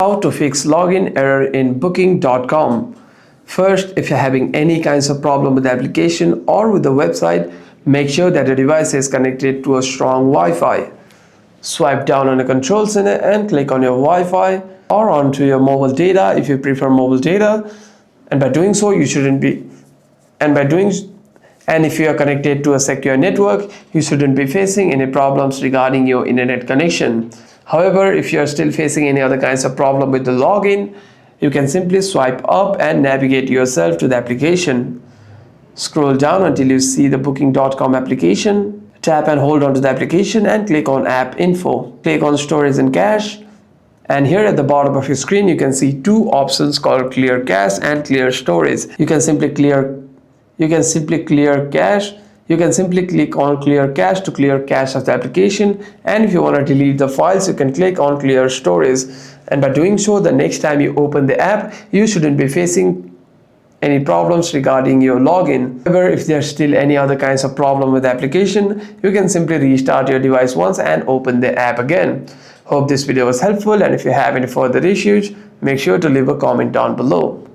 How to fix login error in booking.com. First, if you're having any kinds of problem with the application or with the website, make sure that the device is connected to a strong Wi-Fi. Swipe down on the control center and click on your Wi-Fi or onto your mobile data if you prefer mobile data. And by doing so, you shouldn't be and if you are connected to a secure network, you shouldn't be facing any problems regarding your internet connection. However, if you are still facing any other kinds of problem with the login, you can simply swipe up and navigate yourself to the application. Scroll down until you see the booking.com application. Tap and hold onto the application and click on app info. Click on storage and cache. And here at the bottom of your screen, you can see two options called clear cache and clear storage. You can simply click cache. You can simply click on clear cache to clear cache of the application. And if you want to delete the files, you can click on clear storage. And by doing so, the next time you open the app, you shouldn't be facing any problems regarding your login. However, if there's still any other kinds of problem with the application, you can simply restart your device once and open the app again. Hope this video was helpful, and if you have any further issues, make sure to leave a comment down below.